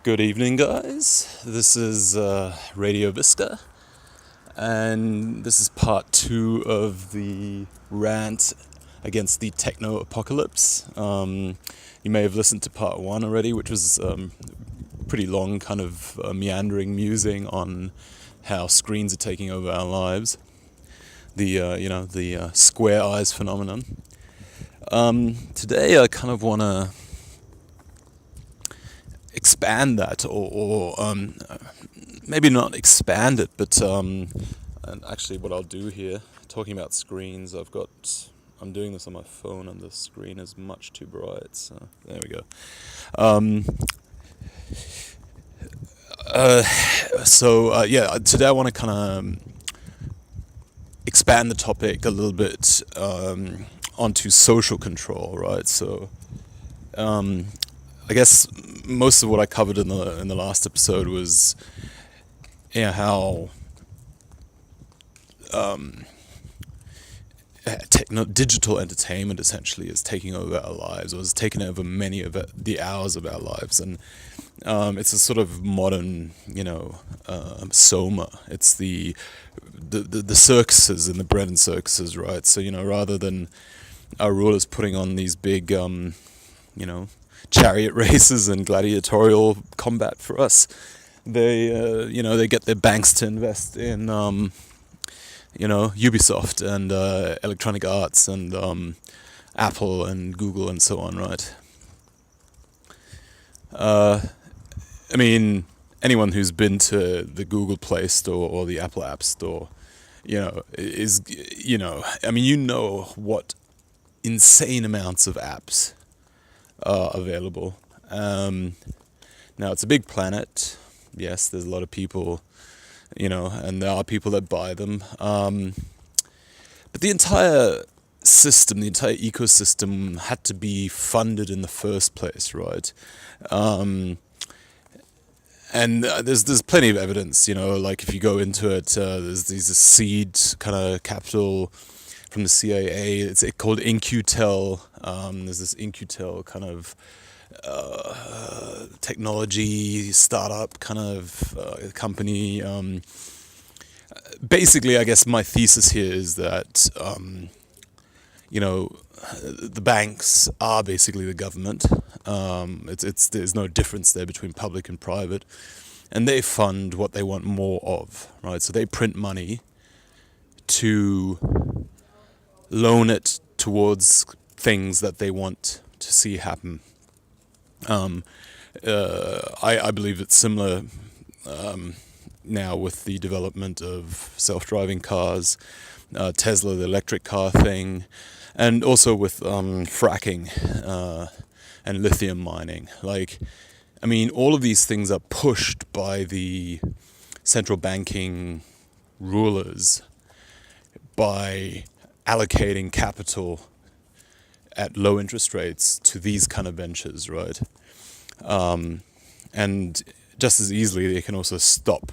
Good evening, guys. This is Radio Vista, and this is part 2 of the rant against the techno apocalypse. You may have listened to part 1 already, which was pretty long, kind of meandering musing on how screens are taking over our lives. The square eyes phenomenon. Today, I kind of want to expand that, or maybe not expand it, but and actually what I'll do here, talking about screens, I'm doing this on my phone and the screen is much too bright, so there we go. Today I want to kind of expand the topic a little bit onto social control, right? So I guess most of what I covered in the last episode was how digital entertainment essentially is taking over our lives, or has taken over many of the hours of our lives, and it's a sort of modern, soma. It's the circuses and the bread and circuses, right? So rather than our rulers putting on these big, chariot races and gladiatorial combat for us, they get their banks to invest in Ubisoft and Electronic Arts and Apple and Google and so on, right? Anyone who's been to the Google Play Store or the Apple App Store, what insane amounts of apps are available. Now, it's a big planet. Yes, there's a lot of people, and there are people that buy them. But the entire system, the entire ecosystem had to be funded in the first place, right? And there's plenty of evidence, like if you go into it, there's these seed kind of capital from the CIA. It's called In-Q-Tel. There's this In-Q-Tel kind of technology startup kind of company. Basically, I guess my thesis here is that the banks are basically the government. There's no difference there between public and private, and they fund what they want more of, right? So they print money to loan it towards things that they want to see happen. I believe it's similar now with the development of self-driving cars, Tesla, the electric car thing, and also with fracking and lithium mining. All of these things are pushed by the central banking rulers by allocating capital at low interest rates to these kind of ventures, right? And just as easily, they can also stop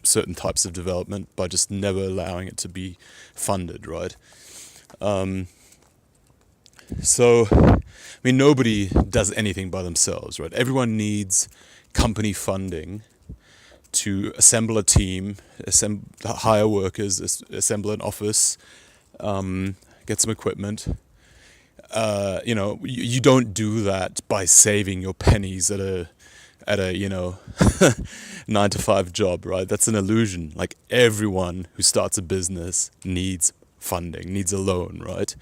certain types of development by just never allowing it to be funded, right? Nobody does anything by themselves, right? Everyone needs company funding to assemble a team, hire workers, assemble an office, get some equipment. You don't do that by saving your pennies at a 9-to-5 job, right? That's an illusion. Like, everyone who starts a business needs funding, needs a loan, right?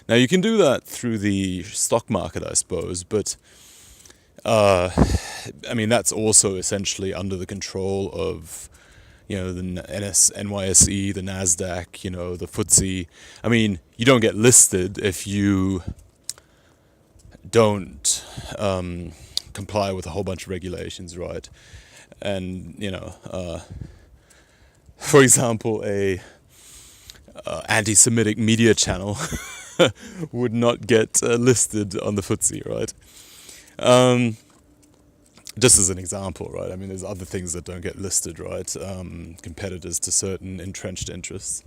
Now, you can do that through the stock market, I suppose, but that's also essentially under the control of the NYSE, the NASDAQ, the FTSE. You don't get listed if you don't comply with a whole bunch of regulations, right? And for example, a anti-Semitic media channel would not get listed on the FTSE, right? Just as an example, right? There's other things that don't get listed, right? Competitors to certain entrenched interests.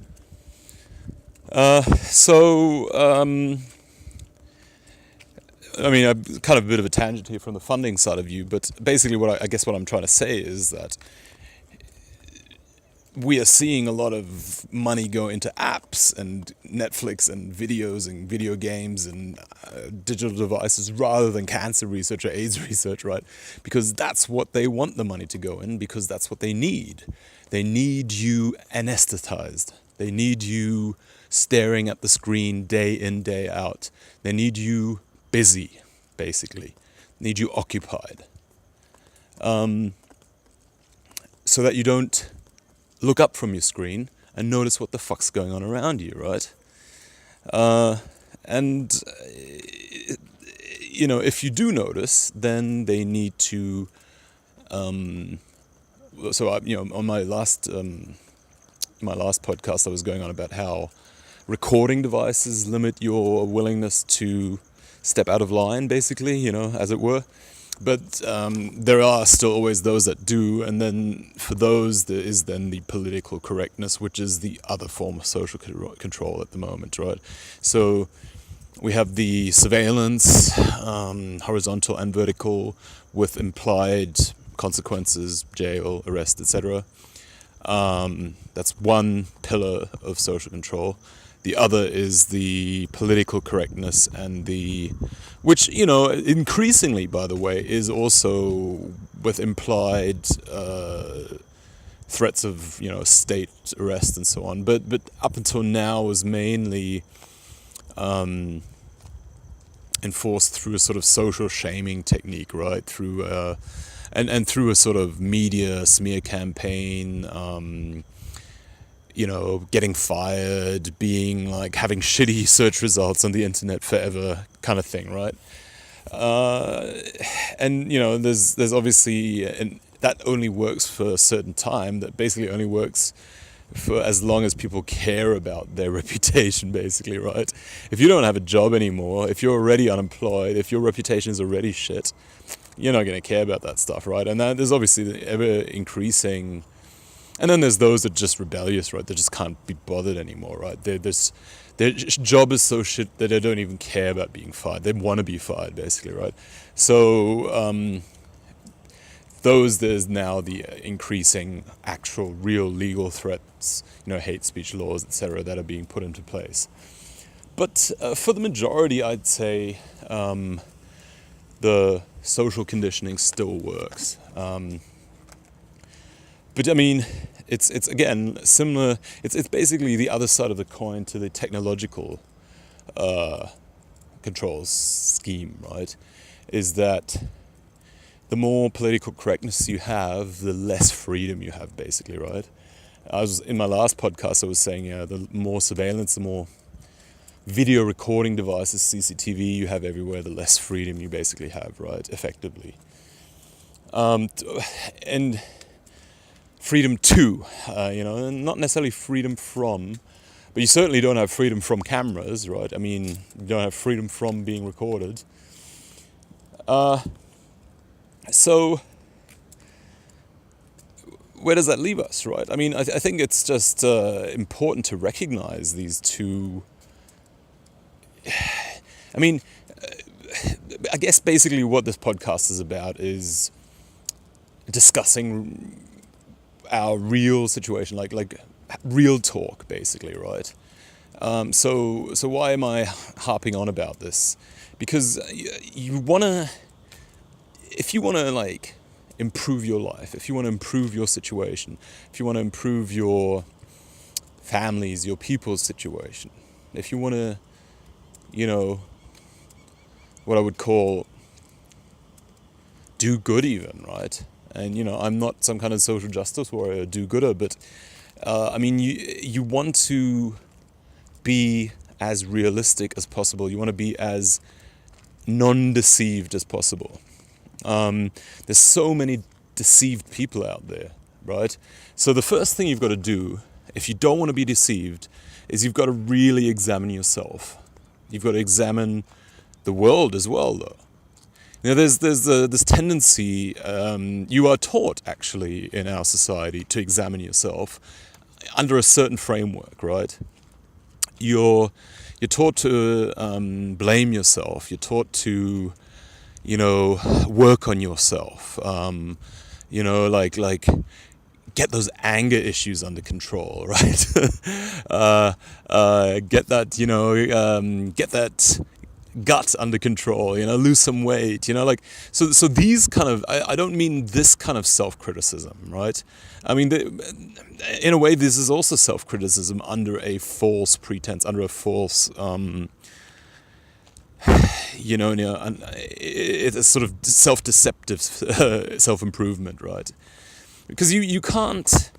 I mean, I'm kind of a bit of a tangent here from the funding side of view, but basically I guess what I'm trying to say is that we are seeing a lot of money go into apps and Netflix and videos and video games and digital devices rather than cancer research or AIDS research, right? Because that's what they want the money to go in, because that's what they need. They need you anesthetized. They need you staring at the screen day in, day out. They need you busy, basically. They need you occupied. So that you don't look up from your screen and notice what the fuck's going on around you, right? And if you do notice, then they need to. On my last podcast, I was going on about how recording devices limit your willingness to step out of line, basically, as it were. But there are still always those that do, and then for those there is then the political correctness, which is the other form of social control at the moment, right? So we have the surveillance, horizontal and vertical, with implied consequences, jail, arrest, etc. That's one pillar of social control. The other is the political correctness and which, increasingly, by the way, is also with implied threats of, state arrest and so on. But up until now was mainly enforced through a sort of social shaming technique, right? Through and through a sort of media smear campaign. Getting fired, being like having shitty search results on the internet forever kind of thing, right? And there's obviously, and that only works for a certain time. That basically only works for as long as people care about their reputation, basically, right? If you don't have a job anymore, if you're already unemployed, if your reputation is already shit, you're not going to care about that stuff, right? And there's obviously the ever increasing. And then there's those that are just rebellious, right? They just can't be bothered anymore, right? Their job is so shit that they don't even care about being fired. They want to be fired, basically, right? So there's now the increasing actual, real legal threats, hate speech laws, etc., that are being put into place. But for the majority, I'd say the social conditioning still works. But I mean, it's again similar. It's basically the other side of the coin to the technological controls scheme, right? Is that the more political correctness you have, the less freedom you have, basically, right? In my last podcast, I was saying, the more surveillance, the more video recording devices, CCTV you have everywhere, the less freedom you basically have, right? Effectively, and freedom to, not necessarily freedom from, but you certainly don't have freedom from cameras, right? I mean, you don't have freedom from being recorded. So where does that leave us, right? I mean, I think it's just important to recognize these two. I mean, I guess basically what this podcast is about is discussing our real situation, like real talk, basically, right? So why am I harping on about this? Because if you wanna like improve your life, if you want to improve your situation, if you want to improve your family's, your people's situation, if you want to, what I would call do good even, right? And, I'm not some kind of social justice warrior, do-gooder, but, I mean, you want to be as realistic as possible. You want to be as non-deceived as possible. There's so many deceived people out there, right? So the first thing you've got to do, if you don't want to be deceived, is you've got to really examine yourself. You've got to examine the world as well, though. There's this tendency, you are taught actually in our society to examine yourself under a certain framework, right? You're You're taught to blame yourself. You're taught to, work on yourself. Like get those anger issues under control, right? Get that, get that gut under control, lose some weight, so these kind of, I don't mean this kind of self-criticism, right? I mean, in a way, this is also self-criticism under a false pretense, under a false, it's a sort of self-deceptive self-improvement, right? Because you can't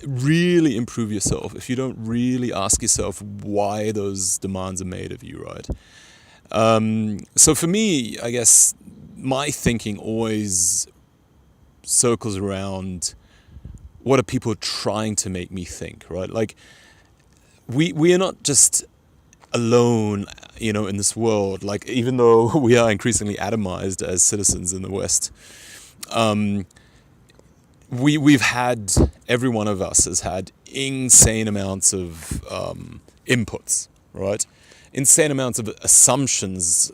really improve yourself if you don't really ask yourself why those demands are made of you, right? So for me, I guess my thinking always circles around, what are people trying to make me think, right? Like, we are not just alone, in this world. Like, even though we are increasingly atomized as citizens in the West, we've had, every one of us has had insane amounts of inputs, right? Insane amounts of assumptions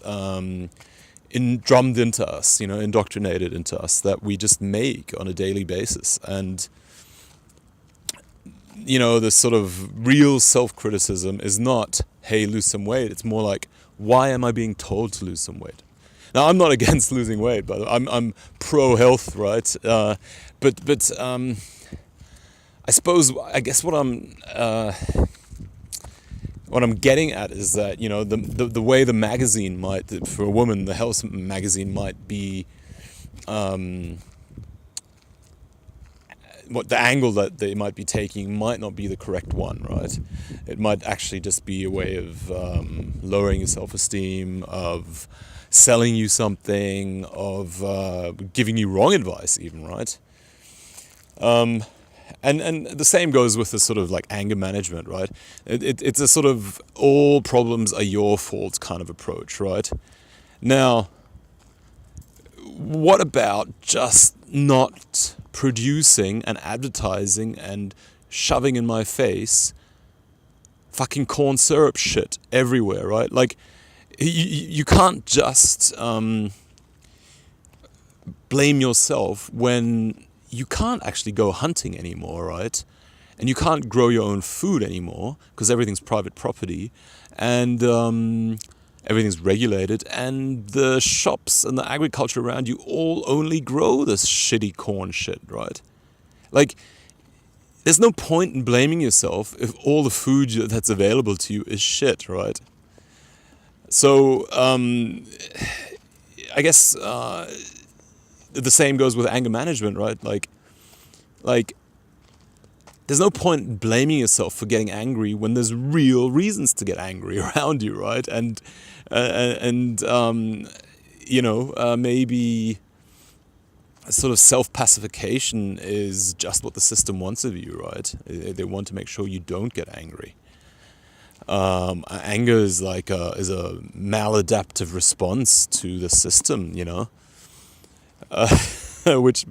drummed into us, indoctrinated into us, that we just make on a daily basis. And the sort of real self-criticism is not, hey, lose some weight. It's more like, why am I being told to lose some weight? Now, I'm not against losing weight, but I'm pro-health, right? But I guess what I'm getting at is that, the way the magazine might, for a woman, the health magazine might be, what the angle that they might be taking might not be the correct one, right? It might actually just be a way of lowering your self-esteem, of selling you something, of giving you wrong advice even, right? And the same goes with the sort of like anger management, right? It's a sort of all problems are your fault kind of approach, right? Now, what about just not producing and advertising and shoving in my face fucking corn syrup shit everywhere, right? Like, you can't just blame yourself when you can't actually go hunting anymore, right? And you can't grow your own food anymore because everything's private property, and everything's regulated, and the shops and the agriculture around you all only grow this shitty corn shit, right? Like, there's no point in blaming yourself if all the food that's available to you is shit, right? So, I guess the same goes with anger management, right? Like, there's no point in blaming yourself for getting angry when there's real reasons to get angry around you, right? And maybe a sort of self-pacification is just what the system wants of you, right? They want to make sure you don't get angry. Anger is like is a maladaptive response to the system, which,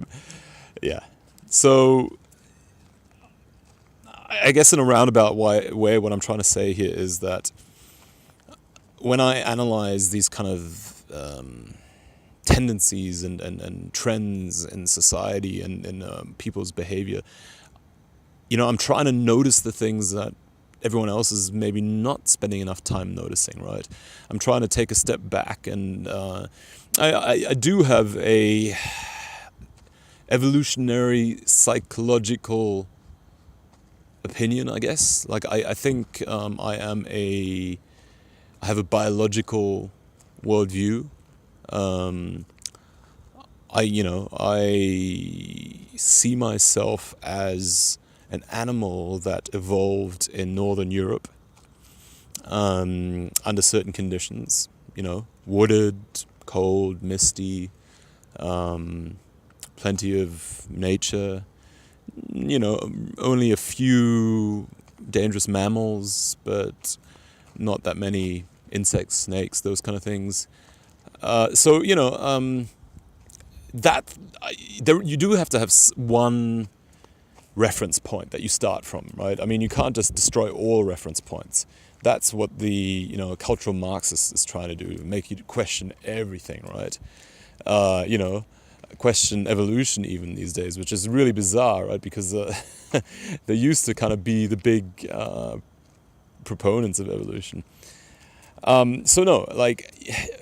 yeah. So, I guess in a roundabout way, what I'm trying to say here is that when I analyze these kind of tendencies and trends in society and in people's behavior, I'm trying to notice the things that everyone else is maybe not spending enough time noticing, right? I'm trying to take a step back, and I do have a evolutionary psychological opinion, I guess. Like, I think I have a biological worldview. I see myself as an animal that evolved in Northern Europe under certain conditions, wooded, cold, misty, plenty of nature, only a few dangerous mammals, but not that many insects, snakes, those kind of things. You do have to have one reference point that you start from, right? I mean, you can't just destroy all reference points. That's what the, you know, cultural Marxist is trying to do, make you question everything, right? You know, question evolution even these days, which is really bizarre, right? Because they used to kind of be the big proponents of evolution. So no, like,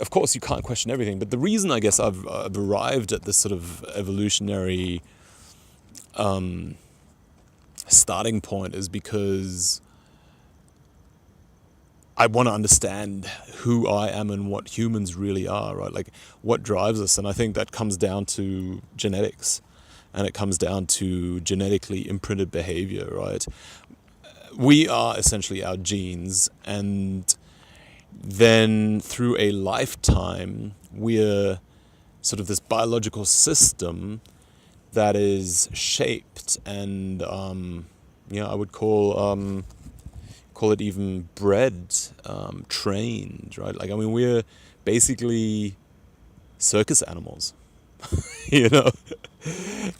of course you can't question everything, but the reason I guess I've arrived at this sort of evolutionary starting point is because I want to understand who I am and what humans really are, right? Like, what drives us? And I think that comes down to genetics, and it comes down to genetically imprinted behavior, right? We are essentially our genes, and then through a lifetime, we're sort of this biological system that is shaped and, you know, I would call it even bred, trained, right? Like, I mean, we're basically circus animals, you know,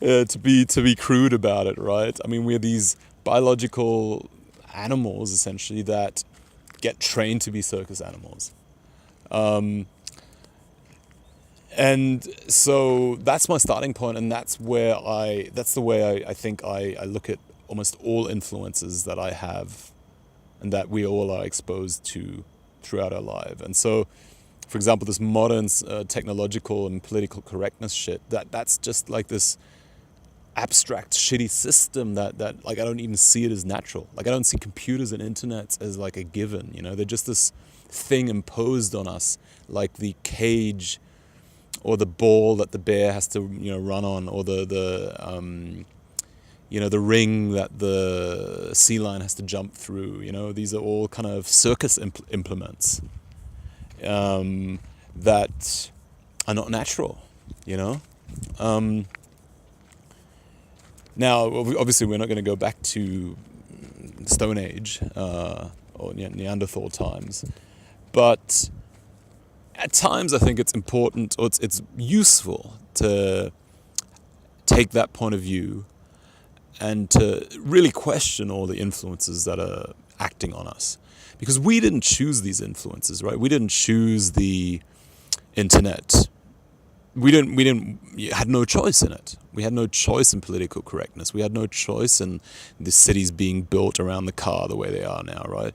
to be crude about it, right? I mean, we're these biological animals, essentially, that get trained to be circus animals. And so that's my starting point, and that's the way I think I look at almost all influences that I have and that we all are exposed to throughout our life. And so, for example, this modern technological and political correctness shit, that's just like this abstract, shitty system that like, I don't even see it as natural. Like, I don't see computers and internets as like a given, you know? They're just this thing imposed on us, like the cage or the ball that the bear has to, you know, run on, or the you know, the ring that the sea lion has to jump through. You know, these are all kind of circus implements that are not natural, you know. Now, obviously, we're not going to go back to Stone Age or Neanderthal times, but at times I think it's important, or it's useful to take that point of view and to really question all the influences that are acting on us. Because we didn't choose these influences, right? We didn't choose the internet. We had no choice in it. We had no choice in political correctness. We had no choice in the cities being built around the car the way they are now, right?